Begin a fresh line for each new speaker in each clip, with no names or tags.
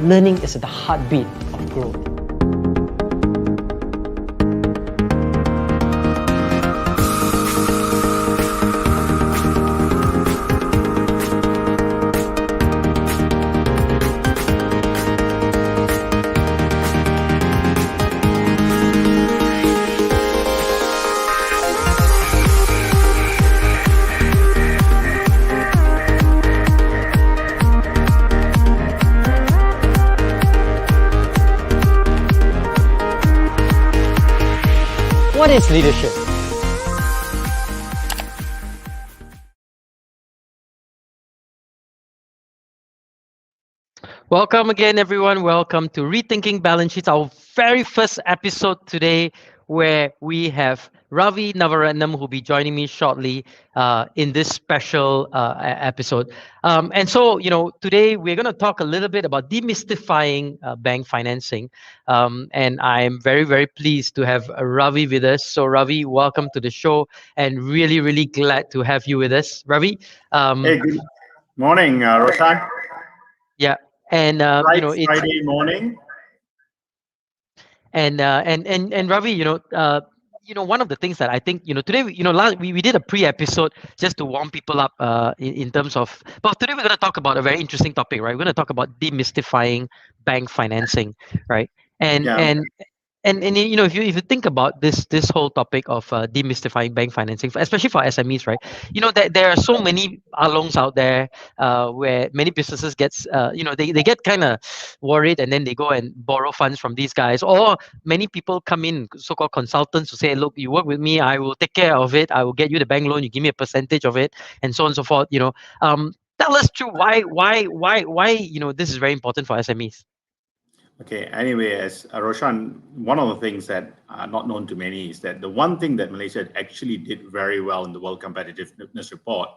learning is at the heartbeat of growth. What is leadership? Welcome again, everyone. Welcome to Rethinking Balance Sheets, our very first episode today, where we have Ravi Navaratnam, who will be joining me shortly in this special episode. And so, today we're going to talk a little bit about demystifying bank financing. And I'm very, very pleased to have Ravi with us. So, Ravi, welcome to the show, and really, really glad to have you with us. Ravi.
Hey, good morning, Roshan.
Yeah. And it's
Friday morning.
And Ravi, one of the things that I think, today, we did a pre-episode just to warm people up in terms of, but today we're going to talk about a very interesting topic, right? We're going to talk about demystifying bank financing, right? And
Yeah.
and if you think about this whole topic of demystifying bank financing, especially for SMEs, right? That there are so many alongs out there where many businesses gets they get kind of worried, and then they go and borrow funds from these guys, or many people come in, so-called consultants, to say, look, you work with me, I will take care of it, I will get you the bank loan, you give me a percentage of it, and so on and so forth. Tell us through why this is very important for SMEs.
Okay. Anyway, as Roshan, one of the things that are not known to many is that the one thing that Malaysia actually did very well in the World Competitiveness Report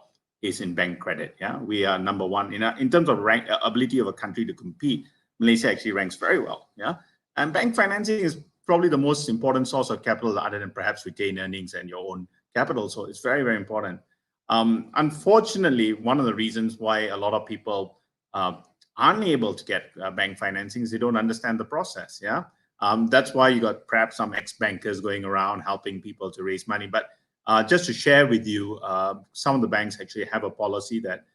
is in bank credit. Yeah, we are number one in terms of ability of a country to compete. Malaysia actually ranks very well. Yeah, and bank financing is probably the most important source of capital, other than perhaps retained earnings and your own capital. So it's very, very important. Unfortunately, one of the reasons why a lot of people unable to get bank financing is they don't understand the process. Yeah, that's why you got perhaps some ex-bankers going around helping people to raise money. But just to share with you, some of the banks actually have a policy that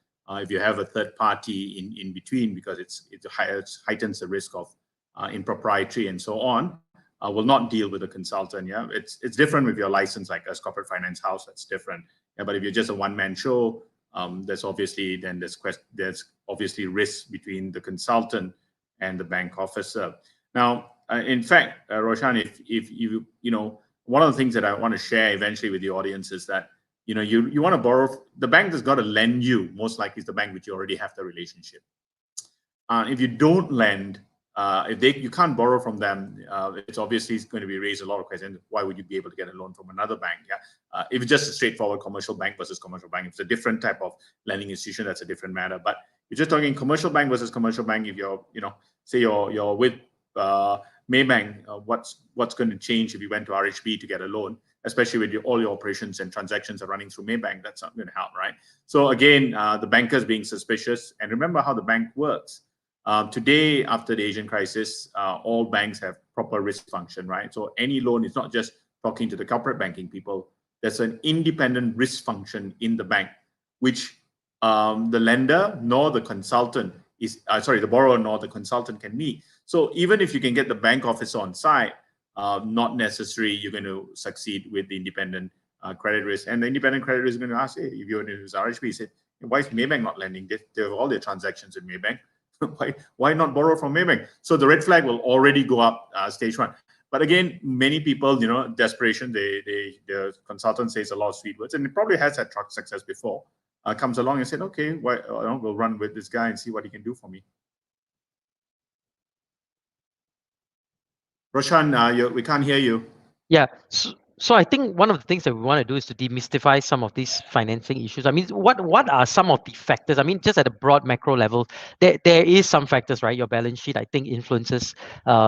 if you have a third party in between, because it heightens the risk of impropriety and so on, will not deal with a consultant. Yeah, it's different with your license, like a corporate finance house. That's different. Yeah, but if you're just a one-man show, there's obviously risks between the consultant and the bank officer. Now, in fact, Roshan, if you one of the things that I want to share eventually with the audience is that you want to borrow. The bank has got to lend you. Most likely, it's the bank which you already have the relationship. If you don't lend, if you can't borrow from them, it's obviously going to be raised a lot of questions. Why would you be able to get a loan from another bank? Yeah, if it's just a straightforward commercial bank versus commercial bank, if it's a different type of lending institution, that's a different matter. But you're just talking commercial bank versus commercial bank. If you're, say you're with Maybank, what's going to change if you went to RHB to get a loan? Especially with all your operations and transactions are running through Maybank, that's not going to help, right? So again, the bankers being suspicious, and remember how the bank works. Today, after the Asian crisis, all banks have proper risk function, right? So any loan is not just talking to the corporate banking people. There's an independent risk function in the bank, which the lender nor the consultant the borrower nor the consultant can meet. So even if you can get the bank officer on site, not necessarily you're going to succeed with the independent credit risk. And the independent credit risk is going to ask, hey, if you're going to use RHB, say, why is Maybank not lending? They have all their transactions in Maybank. Why not borrow from Maybank? So the red flag will already go up stage one. But again, many people, desperation, the consultant says a lot of sweet words, and it probably has had success before. Comes along and said, okay, we'll run with this guy and see what he can do for me. Roshan, we can't hear you.
Yeah. So I think one of the things that we want to do is to demystify some of these financing issues. I mean, what are some of the factors? I mean, just at a broad macro level, there is some factors, right? Your balance sheet, I think, influences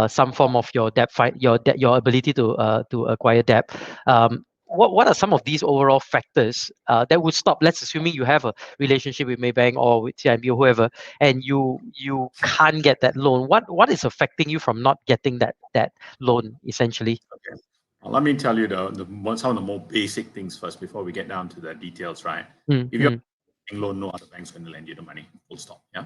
some form of your debt, your ability to acquire debt. what are some of these overall factors that would stop? Let's assuming you have a relationship with Maybank or with CIMB or whoever, and you can't get that loan. What is affecting you from not getting that loan essentially?
Okay. Let me tell you some of the more basic things first before we get down to the details, right? If you're
Mm-hmm.
getting loan, no other bank's going to lend you the money. Full stop. Yeah.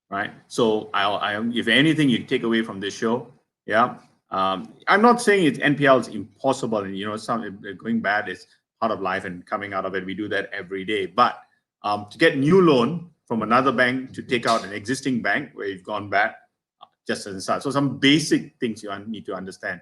Right. So if anything you take away from this show, yeah, I'm not saying it's NPL is impossible, and some going bad is part of life, and coming out of it, we do that every day. But to get new loan from another bank to take out an existing bank where you've gone bad, just as a start. So some basic things you need to understand.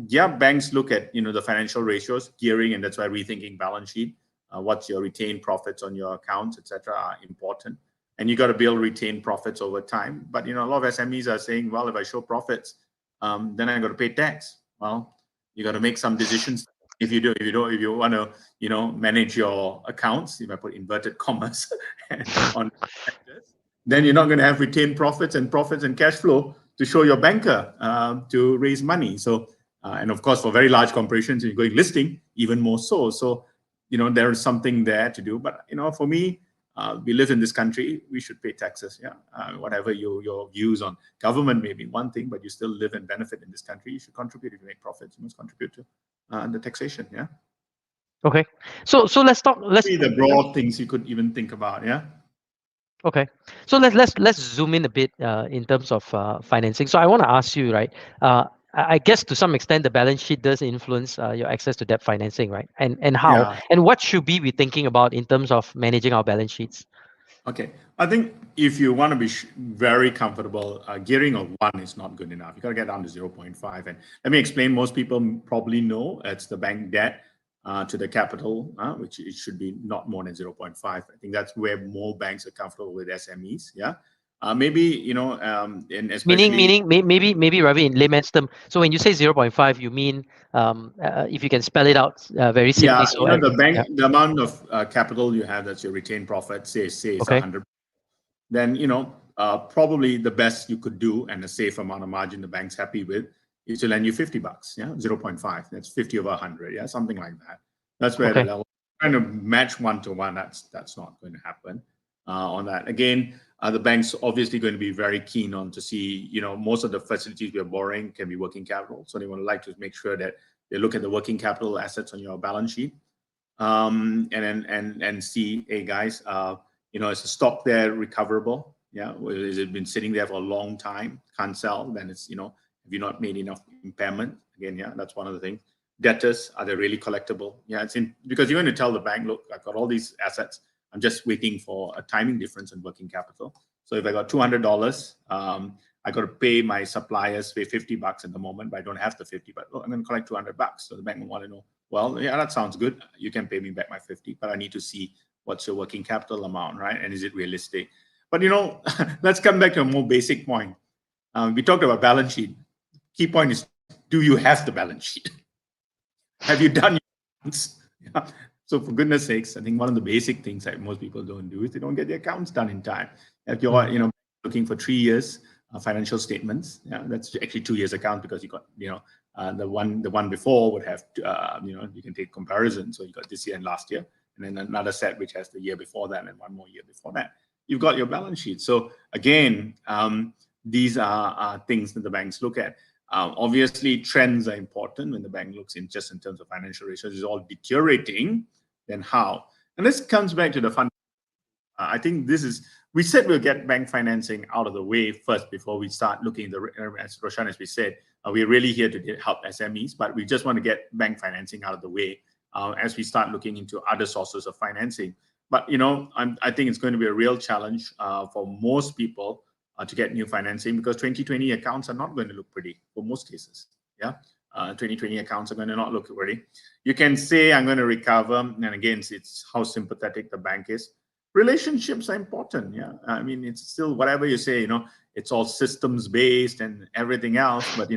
Yeah, banks look at the financial ratios, gearing, and that's why rethinking balance sheet. What's your retained profits on your accounts, etc., are important. And you got to build retained profits over time. But a lot of SMEs are saying, well, if I show profits, then I got to pay tax. Well, you got to make some decisions. If you want to manage your accounts, if I put inverted commas on factors, then you're not going to have retained profits and cash flow to show your banker to raise money. So and of course for very large corporations, you're going listing, even more so. So there is something there to do. But for me, we live in this country, we should pay taxes. Yeah, whatever your views on government may be one thing, but you still live and benefit in this country. You should contribute. If you make profits, you must contribute to the taxation. Yeah.
Okay. So let's talk. Let's
Maybe the broad things you could even think about. Yeah.
Okay, so let's zoom in a bit in terms of financing. So I want to ask you, right? I guess to some extent the balance sheet does influence your access to debt financing, right? And how
Yeah.
and what should we be thinking about in terms of managing our balance sheets?
Okay. I think if you want to be very comfortable, gearing of 1 is not good enough. You got to get down to 0.5. And let me explain. Most people probably know it's the bank debt to the capital, which it should be not more than 0.5. I think that's where more banks are comfortable with SMEs. Yeah. Maybe, and especially.
Maybe Ravi, in layman's term. So when you say 0.5, you mean if you can spell it out very simply.
Yeah,
So
the
yeah.
bank, the amount of capital you have, that's your retained profit, say it's
Okay.
100, then probably the best you could do, and a safe amount of margin the bank's happy with, is to lend you $50. Yeah, 0.5. That's 50 over 100. Yeah, something like that. That's where the
Okay.
level kind of match 1-to-1. That's not going to happen on that. Again, the bank's obviously going to be very keen on to see most of the facilities we're borrowing can be working capital, so they want to like to make sure that they look at the working capital assets on your balance sheet, and see, hey guys, is the stock there recoverable? Yeah, has it been sitting there for a long time? Can't sell? Then it's have you not made enough impairment? Again, yeah, that's one of the things. Debtors, are they really collectible? Yeah, because you're going to tell the bank, look, I've got all these assets. I'm just waiting for a timing difference in working capital. So if I got $200, I got to pay my suppliers, pay $50 at the moment, but I don't have the 50. But I'm going to collect $200. So the bank will want to know, well, yeah, that sounds good. You can pay me back my 50, but I need to see what's your working capital amount, right? And is it realistic? But let's come back to a more basic point. We talked about balance sheet. Key point is, do you have the balance sheet? Have you done your accounts? Yeah. So for goodness sakes, I think one of the basic things that most people don't do is they don't get their accounts done in time. If you're looking for 3 years financial statements, yeah, that's actually 2 years account, because you got the one before would have you can take comparison. So you got this year and last year, and then another set which has the year before that and one more year before that. You've got your balance sheet. So again, these are things that the banks look at. Obviously, trends are important when the bank looks in just in terms of financial ratios. Is all deteriorating, then how? And this comes back to the fund. I think we said we'll get bank financing out of the way first before we start looking as Roshan, as we said, we're really here to help SMEs, but we just want to get bank financing out of the way as we start looking into other sources of financing. But I think it's going to be a real challenge for most people to get new financing, because 2020 accounts are not going to look pretty for most cases. Yeah, 2020 accounts are going to not look pretty. You can say I'm going to recover, and again, it's how sympathetic the bank is. Relationships are important. Yeah, I mean, it's still whatever you say. It's all systems based and everything else, but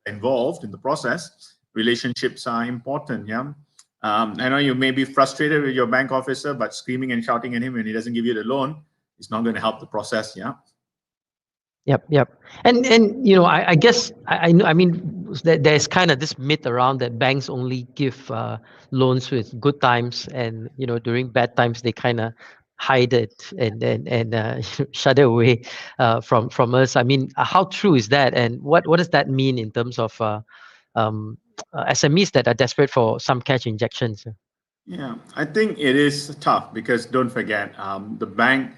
involved in the process. Relationships are important. Yeah. I know you may be frustrated with your bank officer, but screaming and shouting at him when he doesn't give you the loan is not going to help the process. Yeah.
Yep. And I guess I know. I mean, there's kind of this myth around that banks only give loans with good times, and during bad times they kind of hide it and shut it away from us. I mean, how true is that, and what does that mean in terms of um, SMEs that are desperate for some cash injections?
Yeah, I think it is tough because don't forget, the bank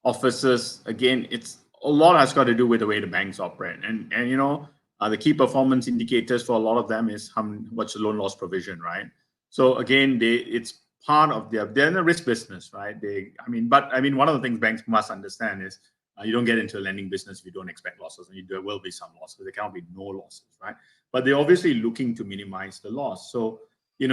officers again. It's a lot has got to do with the way the banks operate, and the key performance indicators for a lot of them is what's the loan loss provision, right? So again, it's part of they're in a risk business, right? But one of the things banks must understand is you don't get into a lending business if you don't expect losses, and there will be some losses. There cannot be no losses, right? But they're obviously looking to minimize the loss. So if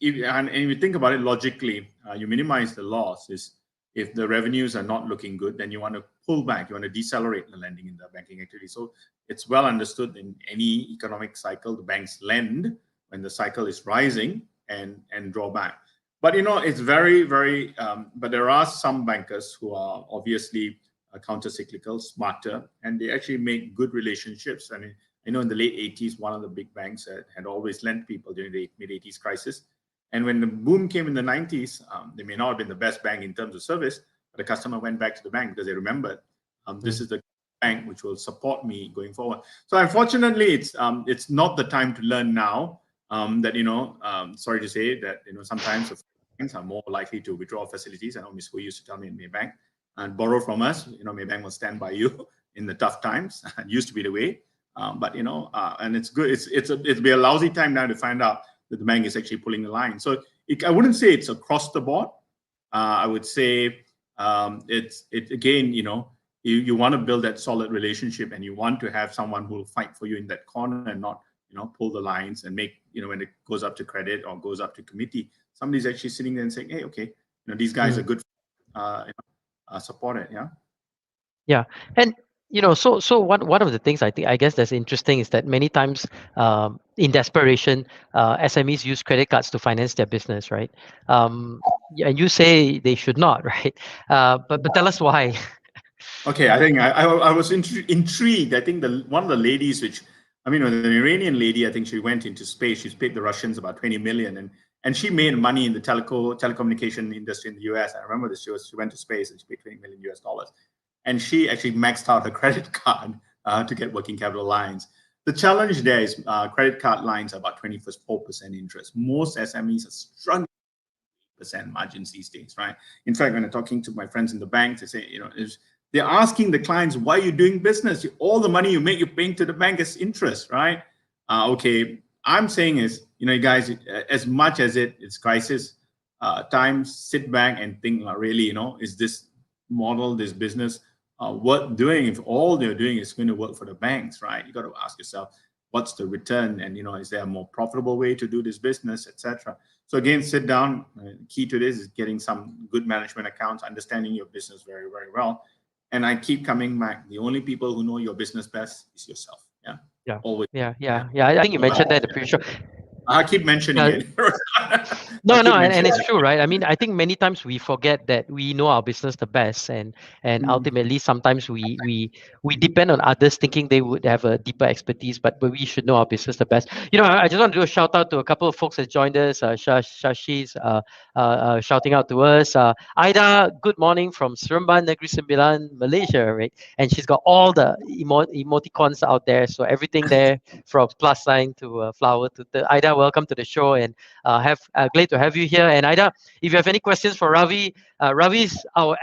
you think about it logically, you minimize the loss is if the revenues are not looking good, then you want to pull back, you want to decelerate the lending in the banking activity. So it's well understood in any economic cycle, the banks lend when the cycle is rising and draw back. But it's very, very. But there are some bankers who are obviously counter-cyclical, smarter, and they actually make good relationships. I mean, in the late 80s, one of the big banks had always lent people during the mid-80s crisis. And when the boom came in the 90s, they may not have been the best bank in terms of service, but the customer went back to the bank because they remembered this is the bank which will support me going forward. So unfortunately, it's not the time to learn now. Sorry to say that sometimes the banks are more likely to withdraw facilities. I know Ms. Hui used to tell me in Maybank and borrow from us. Maybank will stand by you in the tough times. It used to be the way. And it's good. It'll be a lousy time now to find out that the bank is actually pulling the line. So I wouldn't say it's across the board. I would say again. You want to build that solid relationship, and you want to have someone who will fight for you in that corner and not pull the lines and make when it goes up to credit or goes up to committee, somebody's actually sitting there and saying, hey, okay, these guys are good. Support it. Yeah.
Yeah, and so one of the things I guess that's interesting is that many times in desperation, SMEs use credit cards to finance their business, right? Yeah, and you say they should not, right? But tell us why.
Okay, I think I was intrigued. I think one of the ladies, the Iranian lady, I think she went into space. She's paid the Russians about 20 million, and she made money in the telecommunication industry in the US. I remember this. She went to space and she paid 20 million US dollars. And she actually maxed out her credit card to get working capital lines. The challenge there is credit card lines are about 24% interest. Most SMEs are struggling with percent margins these days, right? In fact, when I'm talking to my friends in the banks, they say, they're asking the clients, why are you doing business? All the money you make, you're paying to the bank as interest, right? Okay, I'm saying is, guys, as much as it's crisis times, sit back and think, really, is this model, this business worth doing? If all they're doing is going to work for the banks, right? You got to ask yourself, what's the return? And is there a more profitable way to do this business, etc. So again, sit down. Key to this is getting some good management accounts, understanding your business very, very well. And I keep coming back. The only people who know your business best is yourself. Yeah.
Yeah.
Always.
Yeah. I think you mentioned that in the previous show.
I keep mentioning it.
No, and it's true, right? I mean, I think many times we forget that we know our business the best, and ultimately sometimes we depend on others thinking they would have a deeper expertise, but we should know our business the best. I just want to do a shout out to a couple of folks that joined us. Shashi's shouting out to us. Aida, good morning from Seremban, Negeri Sembilan, Malaysia, right? And she's got all the emoticons out there, so everything there from plus sign to flower to the Aida. Welcome to the show, and glad to have you here. And Aida, if you have any questions for Ravi, Ravi's our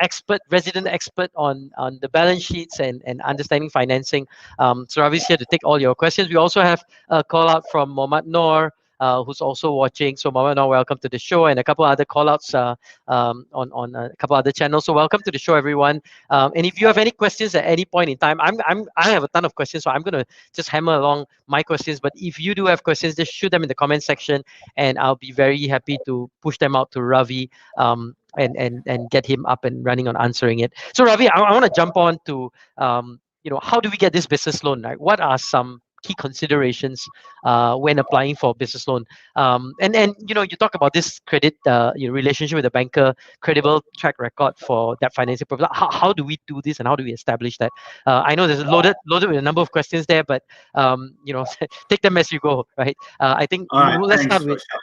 resident expert on the balance sheets and understanding financing. So Ravi's here to take all your questions. We also have a call out from Mohammad Noor, who's also watching. So Mohammad Noor, welcome to the show, and a couple other call outs on a couple other channels. So welcome to the show, everyone. And if you have any questions at any point in time, I have a ton of questions, so I'm gonna just hammer along my questions. But if you do have questions, just shoot them in the comment section, and I'll be very happy to push them out to Ravi and get him up and running on answering it. So Ravi, I want to jump on to how do we get this business loan? Right? What are some key considerations when applying for business loan? And you talk about this credit relationship with the banker, credible track record for that financing purpose. How do we do this, and how do we establish that? I know there's loaded with a number of questions there, but take them as you go, right? I think
All right,
let's
thanks,
start with.
Roshan.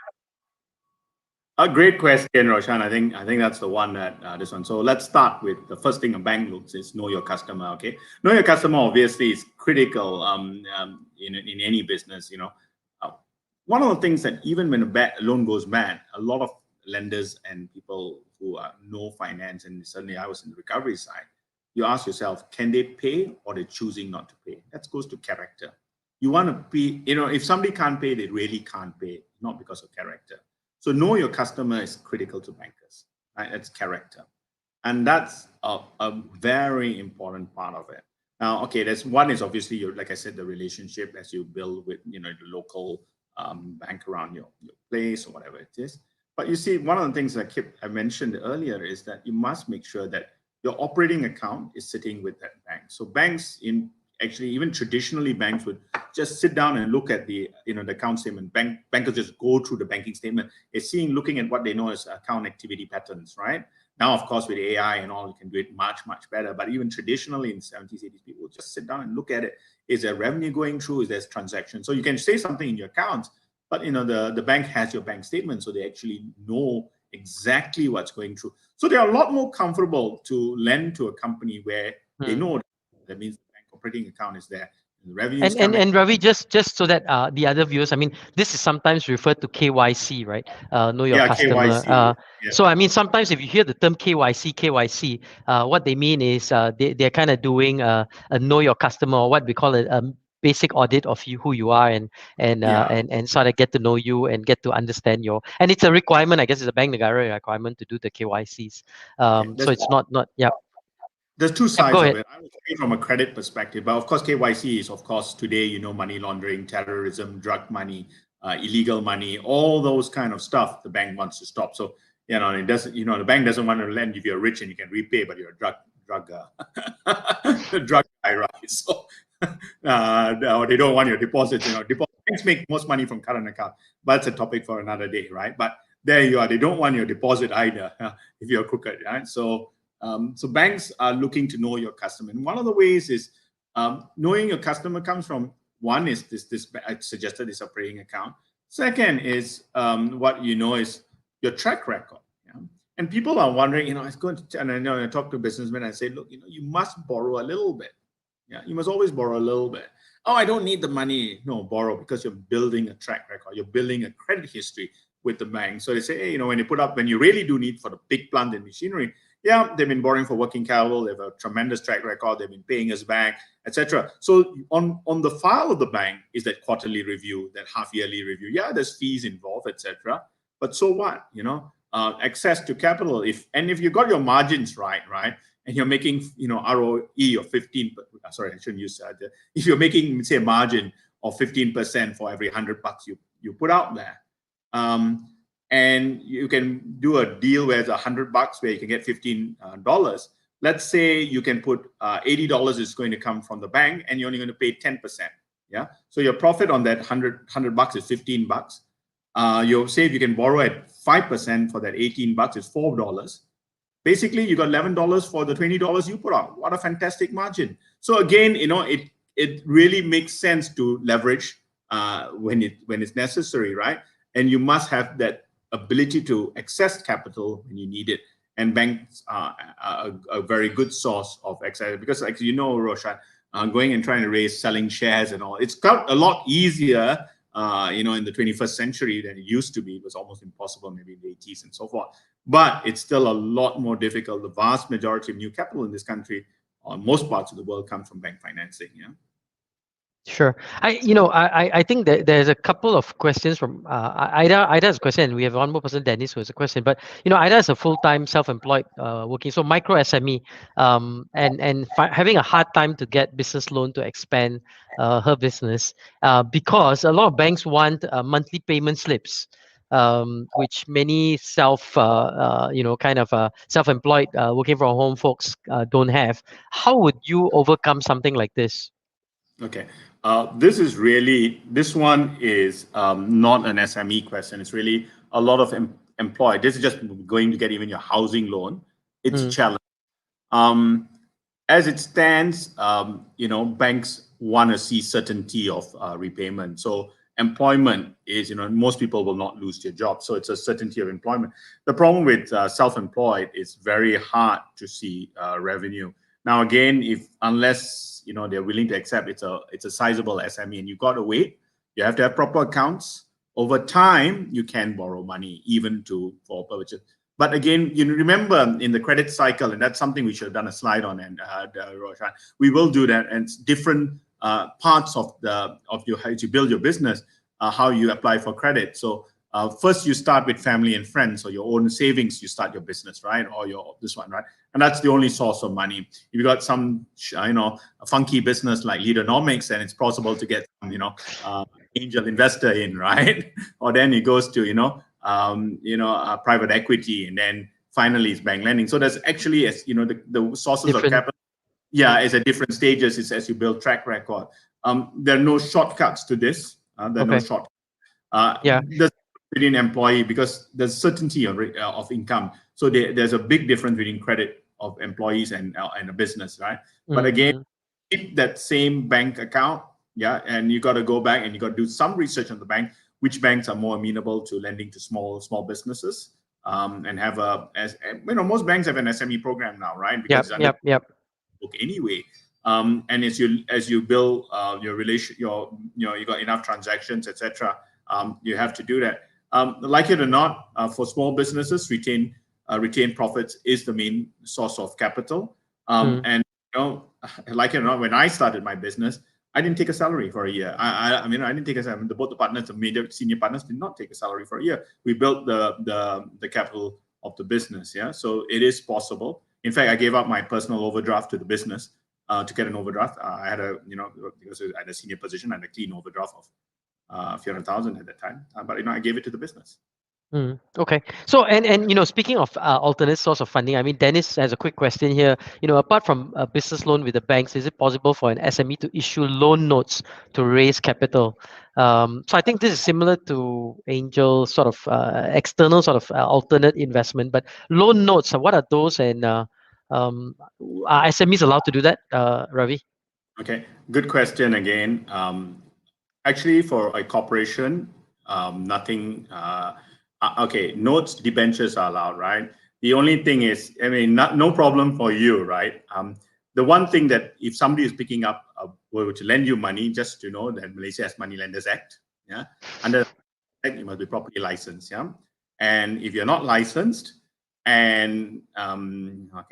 A great question, Roshan. I think that's the one that this one. So let's start with the first thing a bank looks is know your customer. Okay, know your customer obviously is critical in any business. One of the things that even when a loan goes bad, a lot of lenders and people who know finance, and certainly I was in the recovery side, you ask yourself, can they pay or they're choosing not to pay? That goes to character. You want to be, if somebody can't pay, they really can't pay, not because of character. So know your customer is critical to bankers, right? That's character. And that's a very important part of it. Now, okay, there's one is obviously, like I said, the relationship as you build with, the local bank around your place or whatever it is. But you see, one of the things I mentioned earlier is that you must make sure that your operating account is sitting with that bank. So banks actually, even traditionally, banks would just sit down and look at the account statement. Bankers just go through the banking statement. It's looking at what they know as account activity patterns, right? Now, of course, with AI and all, you can do it much, much better. But even traditionally in 70s, 80s, people would just sit down and look at it. Is there revenue going through? Is there transaction? So you can say something in your accounts, but the bank has your bank statement, so they actually know exactly what's going through. So they are a lot more comfortable to lend to a company where they know that means the bank operating account is there. The revenues
And Ravi, just so that the other viewers, I mean, this is sometimes referred to KYC, right? Know your
yeah,
customer.
KYC. Yeah.
So I mean, sometimes if you hear the term KYC, what they mean is they're kind of doing a know your customer, or what we call a basic audit of you, who you are, and sort of get to know you and get to understand and it's a requirement, I guess. It's a bank negara requirement to do the KYCs. So it's not yeah.
There's two
Yep, go
sides of
ahead.
it. I would say from a credit perspective, but of course, KYC is, of course, today, money laundering, terrorism, drug money, illegal money, all those kind of stuff the bank wants to stop. So, it doesn't, the bank doesn't want to lend if you're rich and you can repay, but you're a drug drug guy, right? So, no, they don't want your deposits. Banks make most money from current account, but it's a topic for another day, right? But there you are. They don't want your deposit either if you're crooked, right? So banks are looking to know your customer. And one of the ways is knowing your customer comes from, one is this I suggested this operating account. Second is what is your track record. And people are wondering, I was going to, and I know I talk to businessmen, I say, look, you must borrow a little bit. Yeah, you must always borrow a little bit. Oh, I don't need the money. No, borrow, because you're building a track record. You're building a credit history with the bank. So they say, hey, when you really do need for the big plant and machinery, yeah, they've been borrowing for working capital. They have a tremendous track record. They've been paying us back, etc. So on the file of the bank is that quarterly review, that half-yearly review. Yeah, there's fees involved, etc. But so what? Access to capital. If you got your margins right, and you're making ROE of 15. Sorry, I shouldn't use that. If you're making, say, a margin of 15% for every $100 you put out there. And you can do a deal where it's $100 where you can get $15. Let's say you can put $80 is going to come from the bank, and you're only going to pay 10%. Yeah. So your profit on that $100 is $15. You say if you can borrow at 5% for that $18 is $4. Basically, you got $11 for the $20 you put out. What a fantastic margin! So again, it really makes sense to leverage when it's necessary, right? And you must have that ability to access capital when you need it. And banks are a very good source of access, because, like Roshan, going and trying to raise, selling shares and all, it's got a lot easier, in the 21st century than it used to be. It was almost impossible maybe in the 80s and so forth. But it's still a lot more difficult. The vast majority of new capital in this country, or most parts of the world, comes from bank financing. Yeah.
Sure. I think that there's a couple of questions from Ida. Ida's question, and we have one more person, Dennis, who has a question. But Ida is a full-time self-employed working, so micro SME, and having a hard time to get business loan to expand her business because a lot of banks want monthly payment slips. Which many self-employed working from home folks don't have. How would you overcome something like this?
Okay. This one is not an SME question. It's really a lot of employed. This is just going to get even your housing loan. It's a challenge. Um, as it stands, banks want to see certainty of repayment. So employment is, most people will not lose their job. So it's a certainty of employment. The problem with self-employed is very hard to see revenue. Now, again, unless they're willing to accept it's a sizable SME, and you got to wait. You have to have proper accounts. Over time, you can borrow money, even for purchase. But again, remember in the credit cycle, and that's something we should have done a slide on, and Roshan, we will do that. And it's different parts of your how you build your business, how you apply for credit. So first you start with family and friends, or your own savings. You start your business, right, or this one, right, and that's the only source of money. If you got some, a funky business like Leadernomics, then it's possible to get some, angel investor in, right, or then it goes to private equity, and then finally it's bank lending. So there's actually, as the sources of capital, is at different stages. It's as you build track record. There are no shortcuts to this. There are no shortcuts. There's between employee, because there's certainty of income. So there's a big difference between credit of employees and a business, right? But again, keep that same bank account, and you got to go back and you got to do some research on the bank, which banks are more amenable to lending to small businesses, and have most banks have an SME program now, right? Because it's under book anyway. And as you build your relation, you got enough transactions, etc. You have to do that. Like it or not, for small businesses, retain profits is the main source of capital. And like it or not, when I started my business, I didn't take a salary for a year. I didn't take a salary. Both the partners, the major senior partners, did not take a salary for a year. We built the capital of the business. So it is possible. In fact, I gave up my personal overdraft to the business to get an overdraft. I had because I had a senior position, I had a clean overdraft of a few $100,000 at that time. But I gave it to the business.
Okay. So and speaking of alternate source of funding, I mean, Dennis has a quick question here. Apart from a business loan with the banks, is it possible for an SME to issue loan notes to raise capital? So I think this is similar to angel sort of external sort of alternate investment. But loan notes, what are those? And are SMEs allowed to do that, Ravi?
Okay, good question again. Actually, for a corporation, nothing. Okay, notes, debentures are allowed, right? The only thing is, no problem for you, right? The one thing that if somebody is picking up to lend you money, just to know that Malaysia has Money Lenders Act, under that you must be properly licensed, and if you're not licensed, and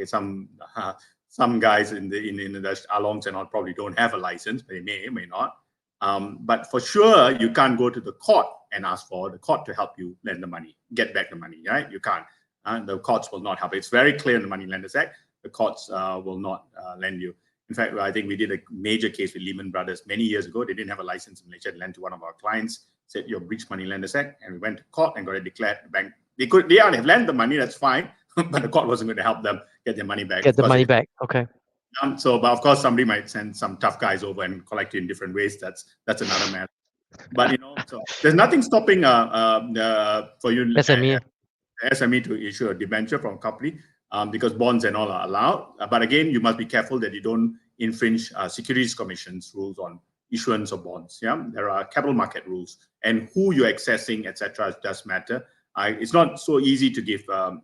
some guys in the alongs and all probably don't have a license, they may not. But for sure, you can't go to the court and ask for the court to help you lend the money, get back the money, right? You can't. The courts will not help. It's very clear in the Money Lenders Act, the courts will not lend you. In fact, I think we did a major case with Lehman Brothers many years ago. They didn't have a license in Malaysia to lend to one of our clients, said you've breached Money Lenders Act, and we went to court and got it declared. The bank, they've lent the money, that's fine, but the court wasn't going to help them get their money back.
Okay.
But of course, somebody might send some tough guys over and collect it in different ways. That's another matter. But so there's nothing stopping for you SME to issue a debenture from a company, because bonds and all are allowed. But again, you must be careful that you don't infringe Securities Commission's rules on issuance of bonds. There are capital market rules, and who you're accessing, etc., does matter. It's not so easy to give a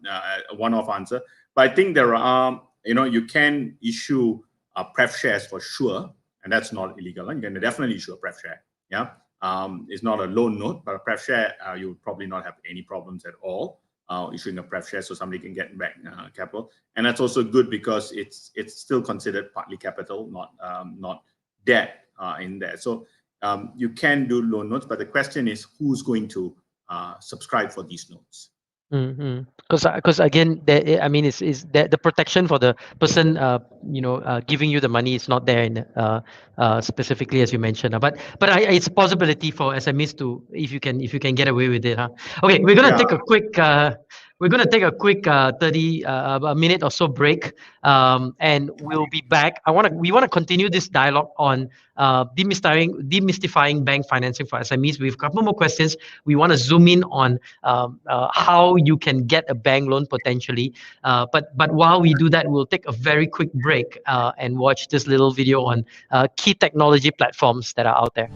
one-off answer, but I think there are. You can issue pref shares for sure, and that's not illegal. You can definitely issue a pref share. It's not a loan note, but a pref share, you would probably not have any problems at all issuing a pref share, so somebody can get back capital. And that's also good because it's still considered partly capital, not debt in there. So you can do loan notes, but the question is who's going to subscribe for these notes.
Because again, is the protection for the person giving you the money is not there in specifically as you mentioned. But it's a possibility for SMEs to if you can get away with it. Okay, we're gonna take a quick We're going to take a quick 30 a minute or so break, and we'll be back. We want to continue this dialogue on demystifying bank financing for SMEs. We have a couple more questions. We want to zoom in on how you can get a bank loan potentially. But while we do that, we'll take a very quick break and watch this little video on key technology platforms that are out there.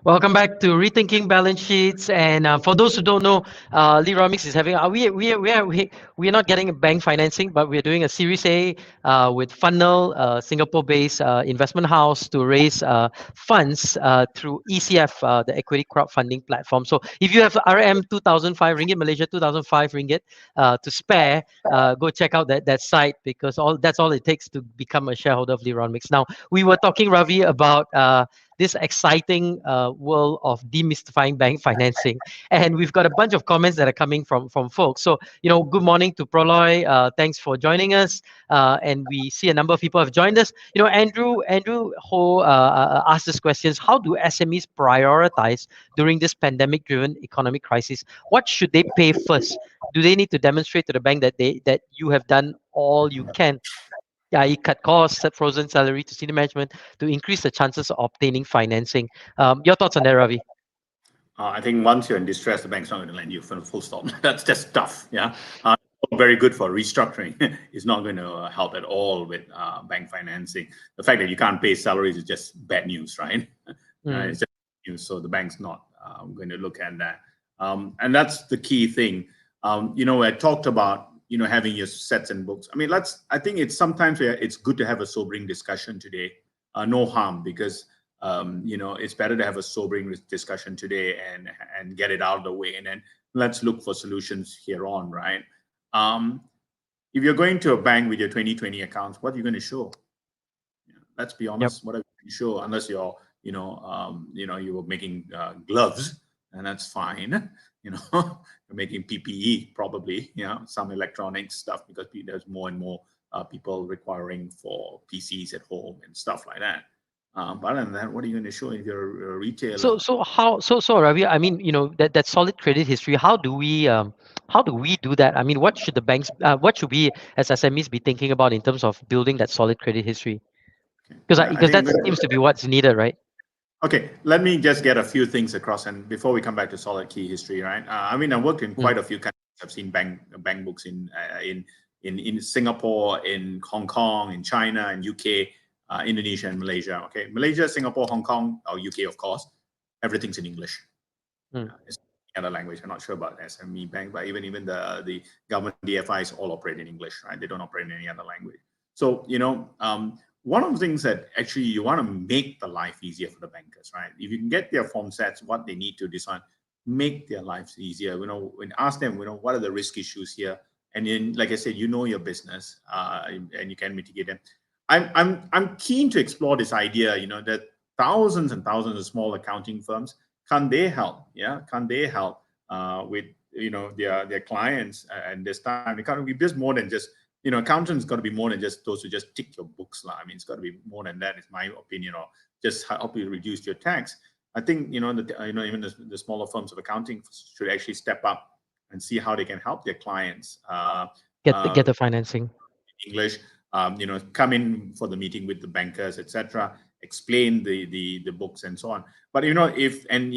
Welcome back to Rethinking Balance Sheets. And for those who don't know, Lee Romix is having. We are not getting a bank financing, but we are doing a Series A with Funnel, Singapore-based investment house, to raise funds through ECF, the equity crowdfunding platform. So if you have RM 2005 ringgit, Malaysia 2005 ringgit to spare, go check out that site, because that's all it takes to become a shareholder of Lee Romix. Now, we were talking, Ravi, about this exciting world of demystifying bank financing, and we've got a bunch of comments that are coming from folks. So, good morning to Proloy. Thanks for joining us. And we see a number of people have joined us. Andrew Ho asked this questions: how do SMEs prioritize during this pandemic-driven economic crisis? What should they pay first? Do they need to demonstrate to the bank that you have done all you can? You cut costs, set frozen salary to senior management to increase the chances of obtaining financing. Your thoughts on that, Ravi?
I think once you're in distress, the bank's not going to lend you, for full stop. That's just tough. Yeah. Very good for restructuring. It's not going to help at all with bank financing. The fact that you can't pay salaries is just bad news, right? It's just news. So the bank's not going to look at that. And that's the key thing. I talked about having your sets and books. I mean, I think it's sometimes it's good to have a sobering discussion today. No harm, because it's better to have a sobering discussion today and get it out of the way, and then let's look for solutions here on, right? If you're going to a bank with your 2020 accounts, what are you going to show? Let's be
Yep.
honest. What are you show? Unless you're, you were making gloves, and that's fine. You're making PPE probably. Some electronic stuff because there's more and more people requiring for PCs at home and stuff like that. But other than that, what are you going to show if you're a retailer?
So Ravi, I mean, that solid credit history. How do we do that? I mean, what should the banks, what should we as SMEs be thinking about in terms of building that solid credit history?
Okay.
Because
I
because
think
that seems to be what's needed, right?
okay, let me just get a few things across, and before we come back to solid key history, right? I mean, I worked in
Mm,
quite a few countries. I've seen bank books in Singapore, in Hong Kong, in China, in UK, Indonesia, and Malaysia. Okay, Malaysia, Singapore, Hong Kong, or UK, of course, everything's in English.
mm,
It's another language. I'm not sure about SME bank, but even the government DFIs all operate in English, right? They don't operate in any other language. So one of the things that actually you want to make the life easier for the bankers, right? If you can get their form sets, what they need to decide, make their lives easier. When ask them, what are the risk issues here, and then, like I said, your business, and you can mitigate them. I'm keen to explore this idea. That thousands and thousands of small accounting firms, can they help? Yeah, can they help with their clients and this time? It can't be just more than just accountants got to be more than just those who just tick your books. I mean, it's got to be more than that, is my opinion, or just help you reduce your tax. I think even the smaller firms of accounting should actually step up and see how they can help their clients.
get the financing.
English, come in for the meeting with the bankers, etc. Explain the books and so on. But and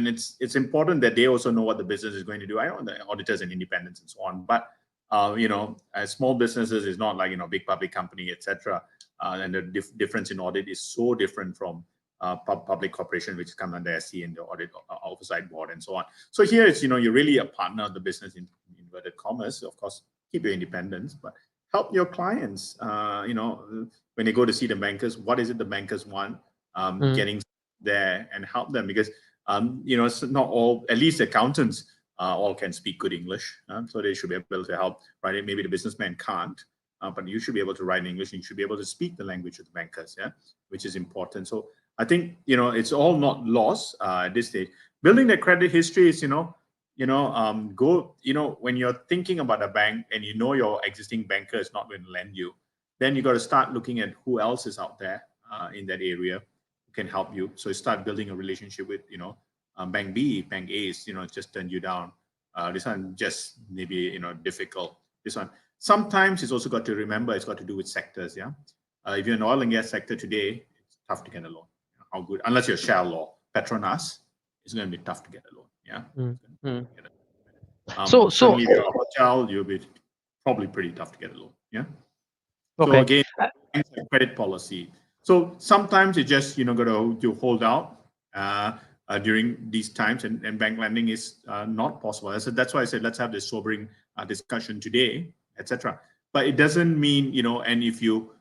it's important that they also know what the business is going to do. I know the auditors and independents and so on, but as small businesses is not like big public company, etc. And the difference in audit is so different from public corporation, which come under SC and the audit oversight board and so on. So here it's you're really a partner of the business in inverted commas. Of course, keep your independence, but help your clients. When they go to see the bankers, what is it the bankers want? Getting there and help them, because it's not all. At least accountants all can speak good English, so they should be able to help. Right? Maybe the businessman can't, but you should be able to write in English. And you should be able to speak the language of the bankers, yeah, which is important. So I think it's all not lost at this stage. Building the credit history is when you're thinking about a bank and your existing banker is not going to lend you, then you got to start looking at who else is out there in that area who can help you. So you start building a relationship with bank B, bank A is just turned you down. This one just maybe difficult. This one sometimes it's also got to remember it's got to do with sectors. Yeah, if you're in the oil and gas sector today, it's tough to get a loan. How good, unless you're Shell or Petronas, it's going to be tough to get a loan. Yeah.
So
Certainly, if you're a hotel, you'll be probably pretty tough to get a loan. Yeah. So
okay.
again, credit policy. So sometimes you just got to hold out during these times, and bank lending is not possible. That's why I said let's have this sobering discussion today, etc. But it doesn't mean and if you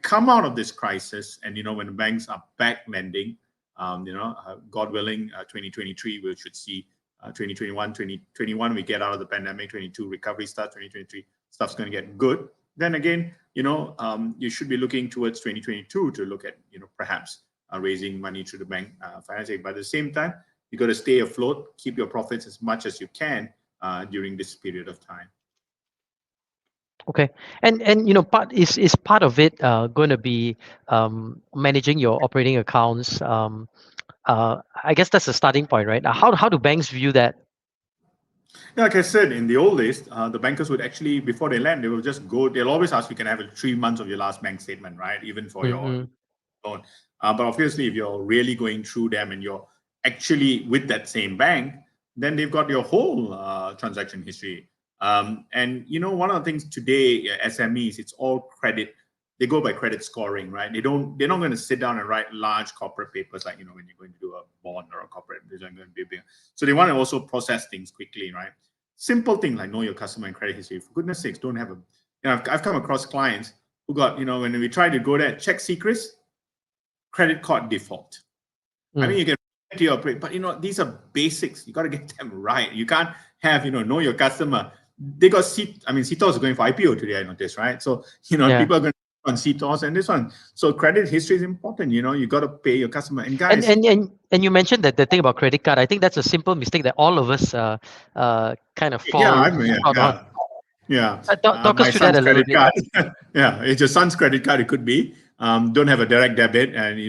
come out of this crisis and when the banks are back lending, God willing, 2023 we should see 2021 we get out of the pandemic, 22 recovery starts, 2023 stuff's going to get good. Then again, you should be looking towards 2022 to look at perhaps raising money through the bank financing. But at the same time, you got to stay afloat, keep your profits as much as you can during this period of time.
Okay, and part of it going to be managing your operating accounts. I guess that's the starting point, right? How do banks view that?
Yeah, like I said, in the old days, the bankers would actually, before they lend, they will just go. They'll always ask you can have 3 months of your last bank statement, right? Even for your loan. But obviously, if you're really going through them and you're actually with that same bank, then they've got your whole transaction history. And one of the things today, SMEs, it's all credit. They go by credit scoring, right? They're not going to sit down and write large corporate papers like when you're going to do a bond or a corporate. They're going to be big. So they want to also process things quickly, right? Simple thing like know your customer and credit history. For goodness sakes, don't have I've come across clients who got when we try to go there, check secrets, credit card default. I mean, you can to your but these are basics. You got to get them right. You can't have know your customer. They got CITOS is going for IPO today. I noticed, right? So people are going to on CTOS and this one. So credit history is important. You got to pay your customer. And
And
guys,
and you mentioned that the thing about credit card. I think that's a simple mistake that all of us kind of
yeah,
fall
I mean,
short on.
yeah. Yeah,
Talk us
my
through that
son's
a little
credit
bit.
card. Yeah, it's your son's credit card. It could be. Don't have a direct debit, and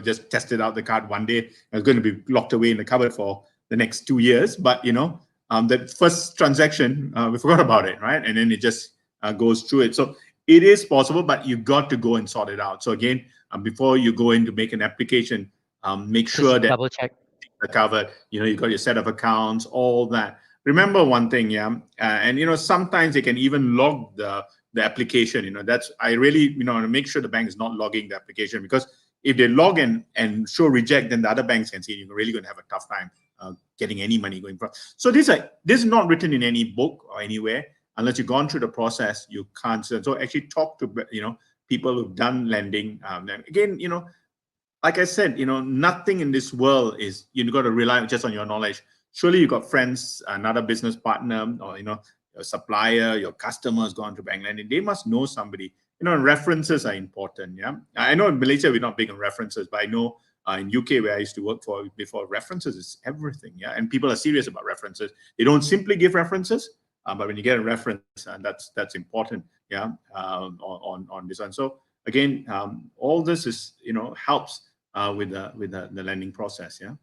just tested out the card one day. It's going to be locked away in the cupboard for the next 2 years. But that first transaction, we forgot about it, right? And then it just goes through it. So it is possible, but you got to go and sort it out. So again, before you go in to make an application, make sure
Just
that
double check.
are covered. You got your set of accounts, all that. Remember one thing, yeah, and sometimes they can even log the application. That's I really make sure the bank is not logging the application, because if they log and show reject, then the other banks can see you're really going to have a tough time getting any money going from. So this is not written in any book or anywhere. Unless you've gone through the process, you can't. So actually talk to people who've done lending. And again, like I said, nothing in this world is you got to rely just on your knowledge. Surely you got friends, another business partner, or your supplier, your customers gone to bank lending. They must know somebody. References are important. Yeah, I know in Malaysia we're not big on references, but I know in UK, where I used to work for before, references is everything. Yeah, and people are serious about references. They don't simply give references, but when you get a reference, that's important. Yeah, on this one. So again, all this is helps with the lending process. Yeah.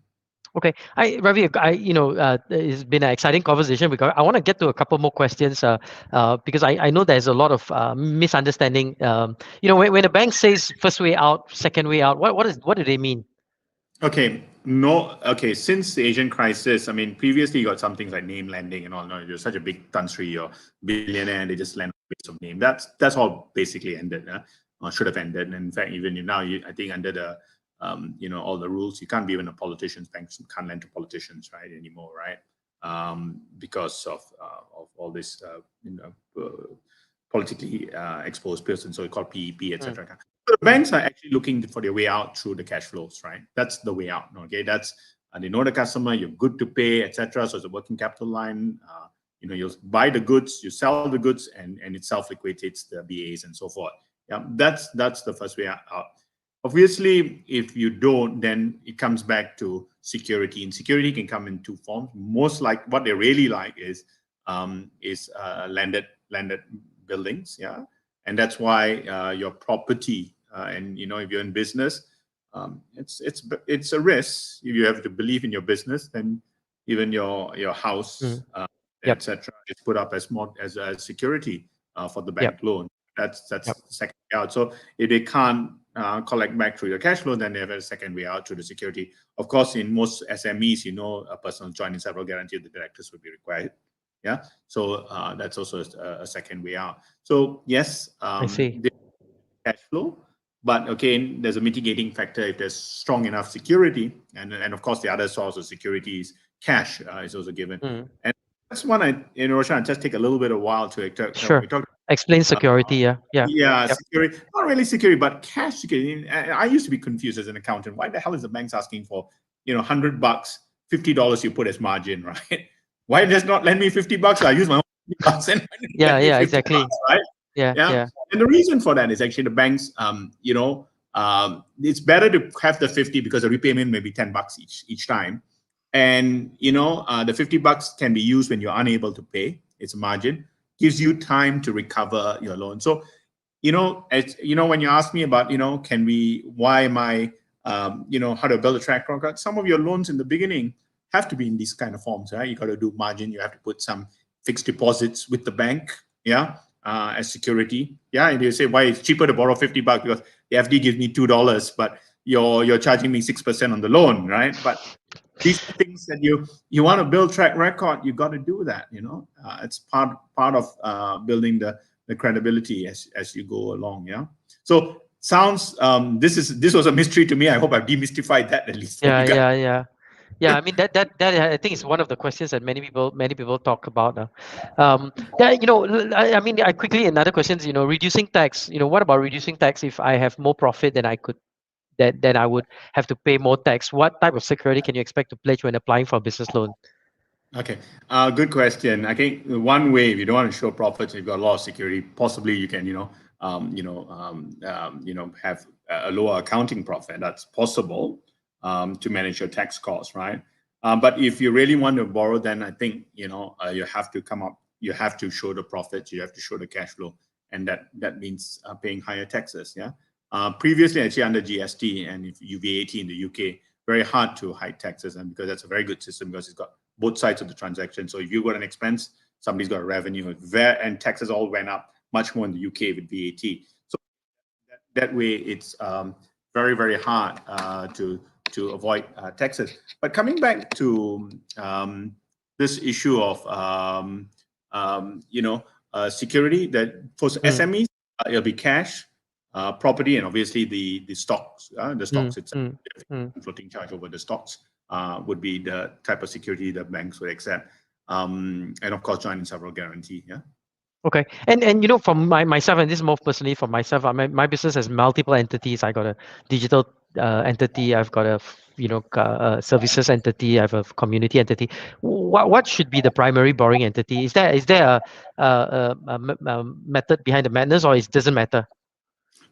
Okay, Ravi, it's been an exciting conversation because I want to get to a couple more questions. Because I know there's a lot of misunderstanding. When a bank says first way out, second way out, what do they mean?
Okay, no. Okay, since the Asian crisis, I mean, previously you got some things like name lending and all. No, you're such a big Tan Sri or billionaire, and they just lend based of name. That's all basically ended. Or should have ended. And in fact, even now, I think under the all the rules, you can't be even a politician's banks can't lend to politicians, right, anymore, right? Because of all this, politically exposed persons, so called PEP, etc. So the banks are actually looking for their way out through the cash flows, right? That's the way out. Okay, that's they know the customer, you're good to pay, etc. So it's a working capital line. You buy the goods, you sell the goods, and it self-liquidates the BAs and so forth. Yeah, that's the first way out. Obviously, if you don't, then it comes back to security. And security can come in two forms. Most like what they really like is landed buildings. Yeah, and that's why your property and if you're in business, it's a risk. If you have to believe in your business, then even your house, etc., is put up as a security for the bank loan. That's the second way out. So if they can't collect back through your cash flow, then they have a second way out through the security. Of course, in most SMEs, a personal joint and several guarantee of the directors would be required. Yeah, so that's also a second way out. So yes,
I see.
Cash flow, but again, there's a mitigating factor if there's strong enough security, and of course the other source of security is cash is also given. And that's one Roshan, just take a little bit of while to
Sure.
we talk.
Explain security. Yeah.
Security, not really security, but cash security. I used to be confused as an accountant. Why the hell is the banks asking for $100, $50 you put as margin, right? Why does not lend me $50? I use my own $50 and
yeah, exactly.
$50, right?
Yeah.
And the reason for that is actually the banks, it's better to have the 50 because the repayment may be $10 each time. And, the $50 can be used when you're unable to pay. It's a margin, gives you time to recover your loan. So, when you ask me about, why am I, how to build a track record, some of your loans in the beginning have to be in these kind of forms, right? You got to do margin. You have to put some fixed deposits with the bank. Yeah. As security. Yeah, and you say why it's cheaper to borrow $50 because the FD gives me $2, but you're charging me 6% on the loan, right? But these are things that you want to build track record, you got to do that. It's part of building the credibility as you go along. Yeah. So sounds this was a mystery to me. I hope I've demystified that at least.
Yeah, I mean that I think is one of the questions that many people talk about. I mean, I quickly another question is reducing tax. What about reducing tax if I have more profit than I could, then I would have to pay more tax? What type of security can you expect to pledge when applying for a business loan?
Okay, good question. I think one way, if you don't want to show profits, you've got a lot of security. Possibly you can have a lower accounting profit. That's possible to manage your tax costs, right? But if you really want to borrow, then I think you have to come up. You have to show the profits. You have to show the cash flow, and that means paying higher taxes. Yeah. Previously, actually under GST and if VAT in the UK, very hard to hide taxes, and because that's a very good system because it's got both sides of the transaction. So if you got an expense, somebody's got a revenue, and taxes all went up much more in the UK with VAT. So that way, it's very, very hard to avoid taxes. But coming back to this issue of security, that for SMEs, it'll be cash, property, and obviously the stocks. The stocks itself, floating charge over the stocks would be the type of security that banks would accept. And of course, joint and several guarantee. Yeah.
Okay, and from myself, and this is more personally for myself. My business has multiple entities. I got a digital entity. I've got a services entity. I have a community entity. What should be the primary borrowing entity? Is there a method behind the madness, or it doesn't matter?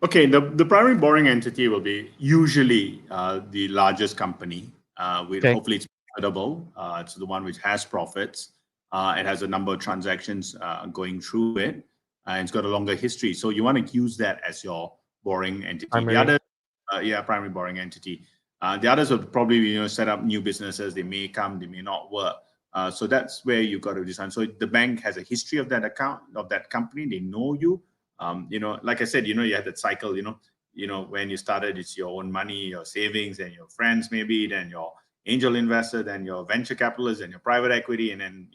Okay, the primary borrowing entity will be usually the largest company. Hopefully it's profitable. It's the one which has profits. It has a number of transactions going through it, and it's got a longer history. So you want to use that as your borrowing entity.
Primary.
The other, primary borrowing entity. The others will probably set up new businesses. They may come, they may not work. So that's where you got to decide. So the bank has a history of that account, of that company. They know you. Like I said, you had that cycle. When you started, it's your own money, your savings, and your friends maybe, then your angel investor, then your venture capitalists, and your private equity, and then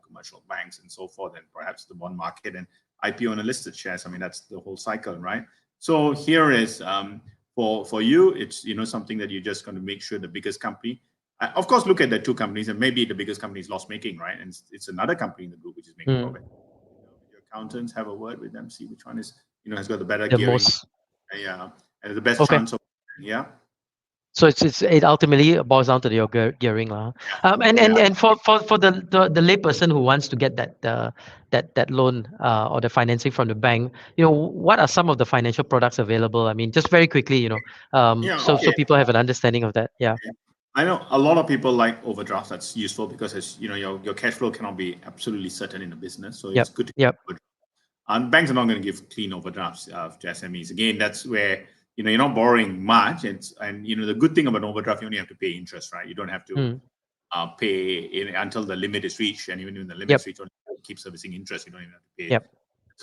commercial banks and so forth, and perhaps the bond market and IPO and listed shares. I mean, that's the whole cycle, right? So here is for you, it's something that you're just going to make sure the biggest company. Of course, look at the two companies, and maybe the biggest company is loss making, right? And it's another company in the group which is making profit. Your accountants have a word with them, see which one is has got the better gearing, and the best chance of
So it ultimately boils down to your gearing, and for the layperson who wants to get that loan or the financing from the bank, what are some of the financial products available? I mean, just very quickly, so people have an understanding of that. Yeah.
I know a lot of people like overdrafts. That's useful because it's, your cash flow cannot be absolutely certain in the business, so it's good to get overdraft. And banks are not going to give clean overdrafts to SMEs. Again, that's where you're not borrowing much, and the good thing about an overdraft, you only have to pay interest, right? You don't have to pay until the limit is reached, and even when the limit is reached, only keep servicing interest. You don't even have to pay.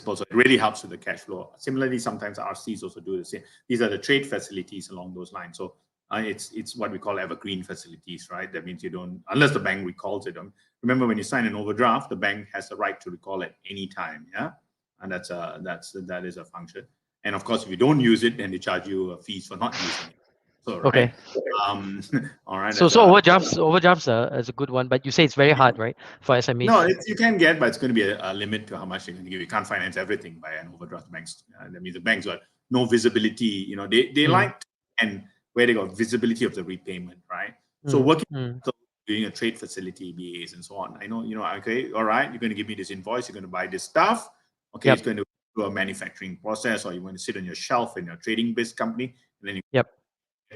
So it really helps with the cash flow. Similarly, sometimes RCs also do the same. These are the trade facilities along those lines. So it's what we call evergreen facilities, right? That means you don't, unless the bank recalls it. Remember, when you sign an overdraft, the bank has the right to recall it anytime. Yeah, and that is a function. And of course, if you don't use it, then they charge you fees for not using it. So, right. All right.
So overdrafts is a good one, but you say it's very hard, right, for SMEs?
No, you can get, but it's going to be a limit to how much you're going to give. You can't finance everything by an overdraft. Banks. That means the banks got no visibility. They like, and where they got visibility of the repayment, right? So doing a trade facility, BAs, and so on. I know, okay, all right, you're going to give me this invoice. You're going to buy this stuff. Okay, it's going to do a manufacturing process, or you want to sit on your shelf in your trading based company, and then you get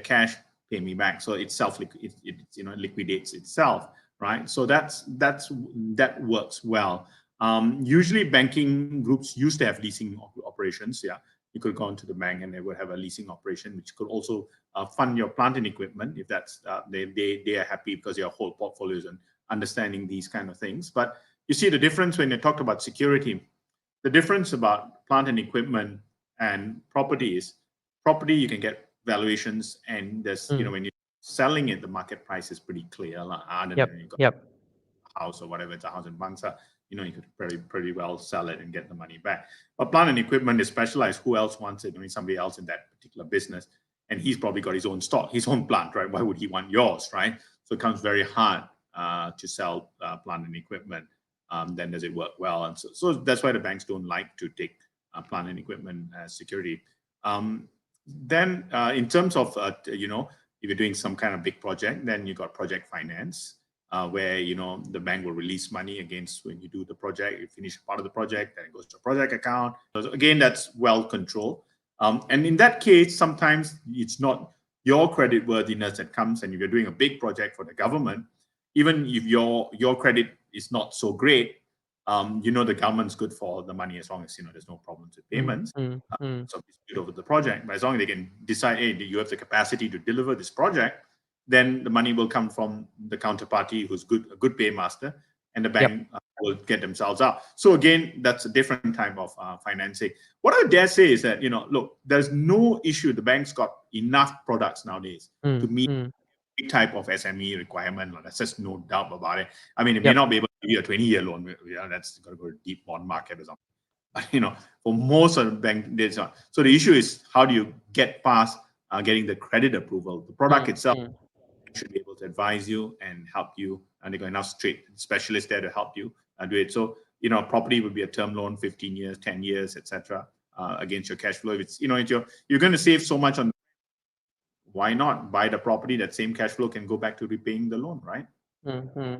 cash, pay me back. So it liquidates itself, right? So that works well. Usually banking groups used to have leasing operations. You could go into the bank and they would have a leasing operation, which could also fund your plant and equipment if that's they are happy because your whole portfolios and understanding these kind of things. But you see the difference when you talk about security. The difference about plant and equipment and property is property you can get valuations, and there's when you're selling it, the market price is pretty clear. Other than you got a house or whatever, it's a house in Bangsa, you could pretty well sell it and get the money back. But plant and equipment is specialized. Who else wants it? I mean, somebody else in that particular business, and he's probably got his own stock, his own plant, right? Why would he want yours, right? So it becomes very hard to sell plant and equipment. Then does it work well? And so that's why the banks don't like to take plant and equipment as security. Then in terms of if you're doing some kind of big project, then you got project finance. where the bank will release money against when you do the project, you finish part of the project, then it goes to a project account. So again, that's well controlled. And in that case, sometimes it's not your credit worthiness that comes, and if you're doing a big project for the government, even if your credit is not so great, the government's good for the money as long as there's no problems with payments. So dispute over the project, but as long as they can decide, hey, you have the capacity to deliver this project, then the money will come from the counterparty who's a good paymaster, and the bank will get themselves out. So again, that's a different type of financing. What I dare say is that look, there's no issue. The bank's got enough products nowadays to meet type of SME requirement. That's just no doubt about it. I mean, it may not be able to give you a 20-year loan. That's got to go to deep bond market or something. But, for most of the bank, there's not. So the issue is, how do you get past getting the credit approval? The product itself should be able to advise you and help you, and they've got enough trade specialists there to help you do it. So, property would be a term loan, 15 years, 10 years, etc. Against your cash flow. If it's, you're going to save so much on, why not buy the property? That same cash flow can go back to repaying the loan, right?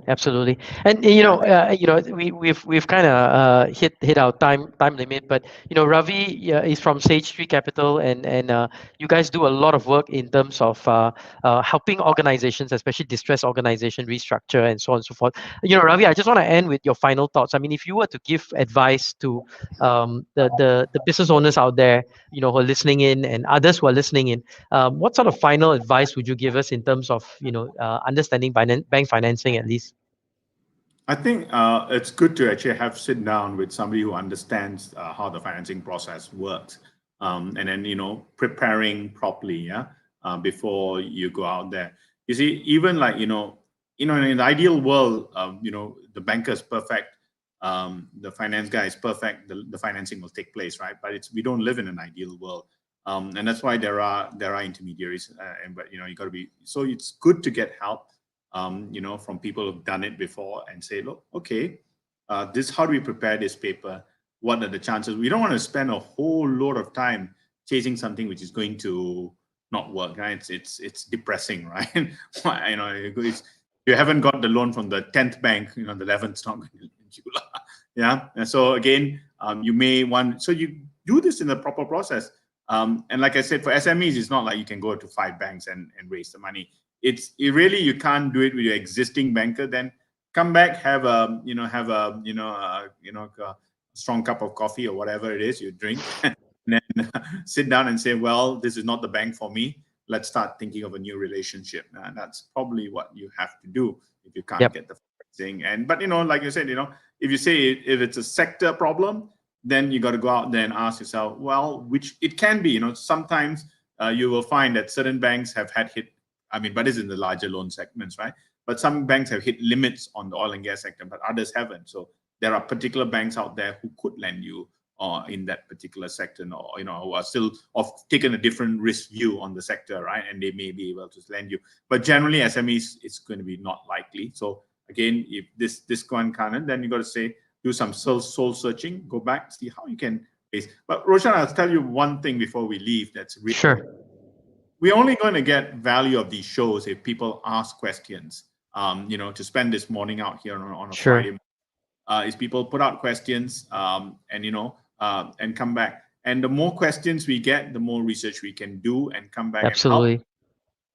Absolutely, and we've kind of hit our time limit, but Ravi is from Sage 3 Capital, and you guys do a lot of work in terms of helping organizations, especially distressed organization, restructure and so on and so forth. Ravi, I just want to end with your final thoughts. I mean, if you were to give advice to the business owners out there, who are listening in, and others who are listening in, what sort of final advice would you give us in terms of understanding bank financing at least?
I think it's good to actually sit down with somebody who understands how the financing process works, and then preparing properly, before you go out there. You see, even like in the ideal world, the banker is perfect, the finance guy is perfect, the financing will take place, right? But we don't live in an ideal world, and that's why there are intermediaries, but you got to be. So it's good to get help, from people who've done it before, and say, look, okay, how do we prepare this paper? What are the chances? We don't want to spend a whole lot of time chasing something which is going to not work, right? It's depressing, right? You haven't got the loan from the 10th bank, the 11th not going to lend you. Yeah. And so again, you may want, so you do this in the proper process. And like I said, for SMEs, it's not like you can go to 5 banks and raise the money. You can't do it with your existing banker. Then come back, have a strong cup of coffee or whatever it is you drink, and then sit down and say, well, this is not the bank for me. Let's start thinking of a new relationship. And that's probably what you have to do if you can't get the thing. But like you said, if you say if it's a sector problem, then you got to go out there and ask yourself, well, which it can be. Sometimes you will find that certain banks have had hit. I mean, but this is in the larger loan segments, right? But some banks have hit limits on the oil and gas sector, but others haven't. So there are particular banks out there who could lend you in that particular sector, or who are still taken a different risk view on the sector, right? And they may be able to lend you. But generally, SMEs, it's going to be not likely. So again, if this one can't, then you got to say, do some soul searching, go back, see how you can base. But Roshan, I'll tell you one thing before we leave. That's really
sure.
We're only going to get value of these shows if people ask questions. To spend this morning out here on a Friday, is people put out questions, and come back. And the more questions we get, the more research we can do and come back.
Absolutely.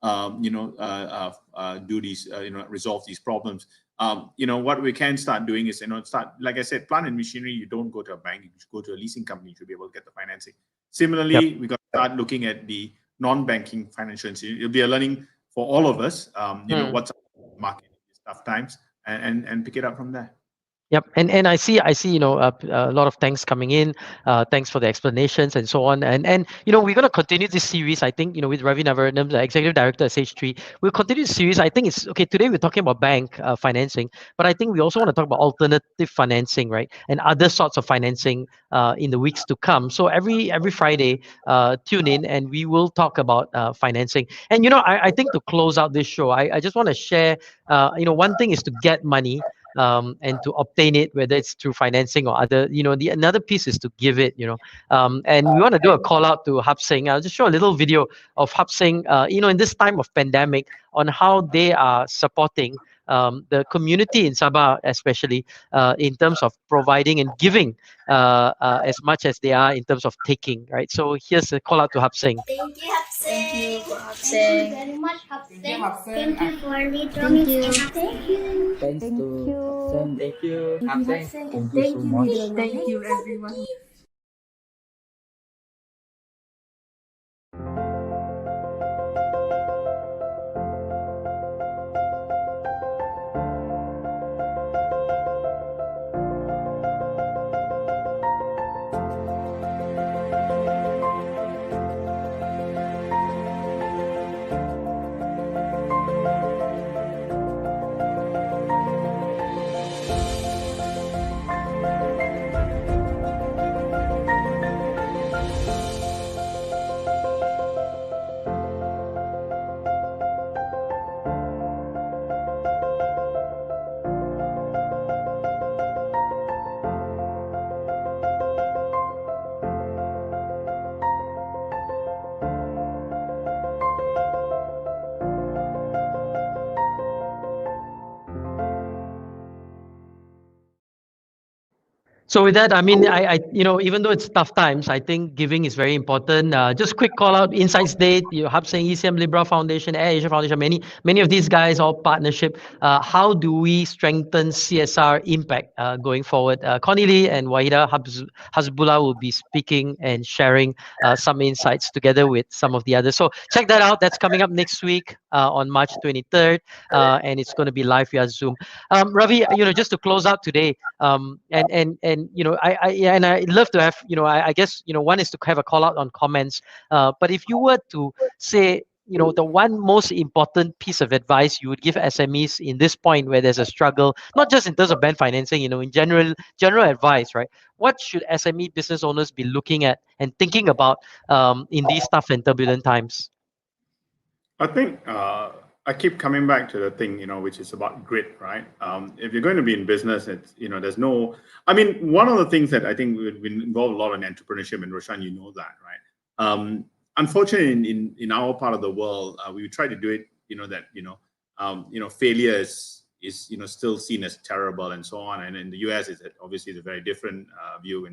And help, do these, resolve these problems. What we can start doing is, like I said, plant and machinery, you don't go to a bank, you go to a leasing company to be able to get the financing. Similarly, we got to start looking at the non-banking financial institutions. It'll be a learning for all of us, what's the market in these tough times, and pick it up from there.
Yep, and I see a lot of thanks coming in. Thanks for the explanations and so on. And we're going to continue this series. I think with Ravi Navaratnam, the executive director at Sage 3, we'll continue this series. I think it's okay. Today we're talking about bank financing, but I think we also want to talk about alternative financing, right, and other sorts of financing in the weeks to come. So every Friday, tune in, and we will talk about financing. And I think to close out this show, I just want to share. One thing is to get money. And to obtain it, whether it's through financing or other, another piece is to give it, and we want to do a call out to Hub Sing. I'll just show a little video of Hub Sing, in this time of pandemic, on how they are supporting the community in Sabah, especially in terms of providing and giving as much as they are in terms of taking, right? So here's a call out to Hap Singh.
Thank you,
Thank you
Hapsing.
for Hapseng.
Thank you very much,
Thank you,
Hapsing.
Hapseng.
Thank you for lead
Thank
Romans
you.
and Hapsing. Thank you.
Thanks
Thank
to
you.
Hapseng. Thank you,
Thank you,
Hapseng.
Hapsing.
Thank
And
you
thank
so
you,
much.
leader
Thank
Romans.
you, everyone.
So with that, I mean, even though it's tough times, I think giving is very important. Just quick call out, Insights Date, Hub saying ECM Libra Foundation, Air Asia Foundation, many of these guys all partnership. How do we strengthen CSR impact going forward? Connie Lee and Wahida Hasbullah will be speaking and sharing some insights together with some of the others. So check that out. That's coming up next week on March 23rd, and it's going to be live via Zoom. Ravi, just to close out today, and I love to have, I guess, one is to have a call out on comments, but if you were to say, the one most important piece of advice you would give SMEs in this point where there's a struggle, not just in terms of bank financing, in general advice, right? What should SME business owners be looking at and thinking about in these tough and turbulent times?
I think I keep coming back to the thing, which is about grit, right? If you're going to be in business, it's, there's no, I mean, one of the things that I think we involve a lot in entrepreneurship, and Roshan, you know that, right? Unfortunately, in our part of the world, we try to do it, failure is still seen as terrible and so on. And in the US, it's obviously a very different view.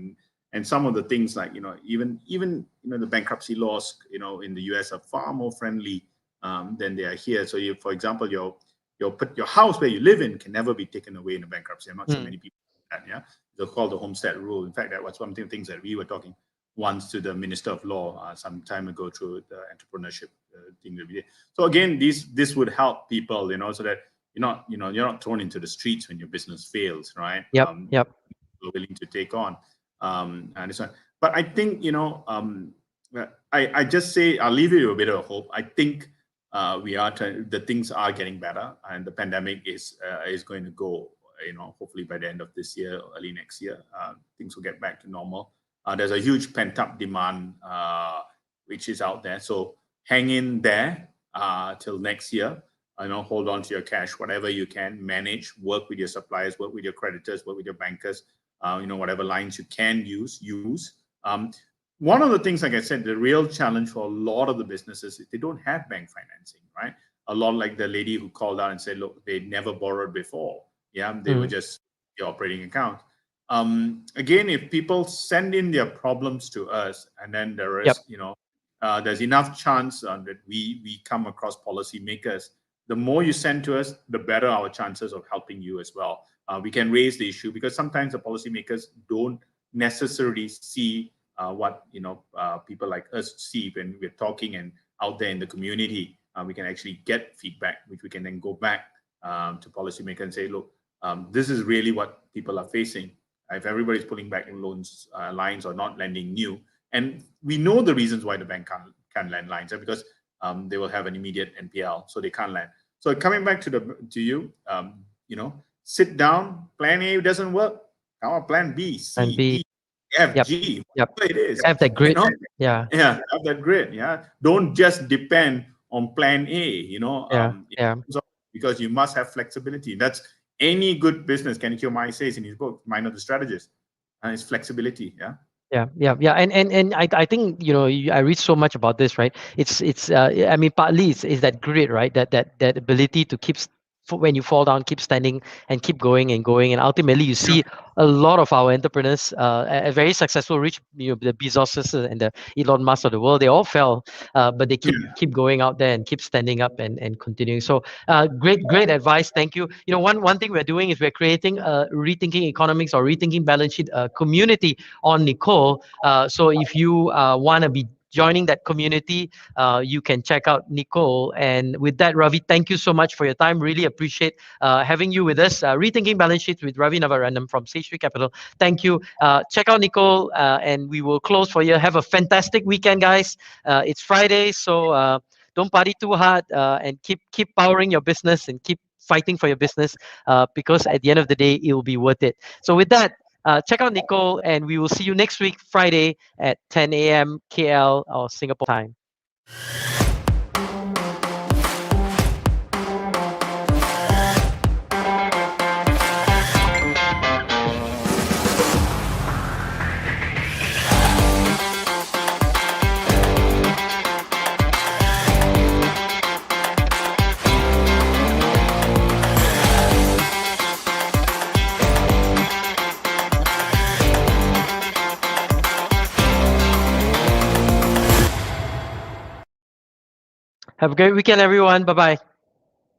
And some of the things like, even the bankruptcy laws, in the US are far more friendly than they are here. So for example, your house where you live in can never be taken away in a bankruptcy. I'm not sure many people know that. Yeah, they're called the homestead rule. In fact, that was one of the things that we were talking once to the Minister of Law some time ago through the entrepreneurship thing that we did. So again, this would help people, so that you're not thrown into the streets when your business fails, right?
Yep.
You're willing to take on and so on. But I think I just say I'll leave you a bit of hope. I think the things are getting better, and the pandemic is going to go. Hopefully by the end of this year, early next year, things will get back to normal. There's a huge pent-up demand which is out there. So hang in there till next year. Hold on to your cash, whatever you can, manage, work with your suppliers, work with your creditors, work with your bankers. Whatever lines you can use. One of the things, like I said, the real challenge for a lot of the businesses is they don't have bank financing, right? A lot like the lady who called out and said, look, they never borrowed before. Yeah, they were just the operating account. Again, if people send in their problems to us, and then there is, there's enough chance that we come across policymakers. The more you send to us, the better our chances of helping you as well. We can raise the issue because sometimes the policymakers don't necessarily see what people like us see when we're talking and out there in the community. We can actually get feedback, which we can then go back to policymakers and say, look, this is really what people are facing. If everybody's pulling back in loans lines or not lending new, and we know the reasons why the bank can't lend lines, because they will have an immediate NPL, so they can't lend. So coming back to you, sit down. Plan A doesn't work. Come on, plan B, C, D, F, G, whatever it is.
Have that grit.
Yeah, have that grit. Yeah, don't just depend on plan A. Because you must have flexibility. That's any good business. Kenichio Mai says in his book, Mind of the Strategist, and it's flexibility.
Yeah, and I think I read so much about this, right? It's I mean, partly it's that grit, right? That ability to keep when you fall down, keep standing and keep going and going. And ultimately, you see a lot of our entrepreneurs, a very successful, rich, the Bezoses and the Elon Musk of the world, they all fell, but they keep going out there and keep standing up and continuing. So great advice. Thank you. One thing we're doing is we're creating a Rethinking Economics or Rethinking Balance Sheet community on Nicole. So if you want to be joining that community, you can check out Nicole. And with that, Ravi, thank you so much for your time. Really appreciate having you with us. Rethinking Balance Sheets with Ravi Navaranam from Sage 3 Capital. Thank you. Check out Nicole, and we will close for you. Have a fantastic weekend, guys. It's Friday, so don't party too hard, and keep powering your business and keep fighting for your business, because at the end of the day, it will be worth it. So with that, check out Nicole, and we will see you next week, Friday at 10 a.m. KL or Singapore time. Have a great weekend, everyone. Bye-bye.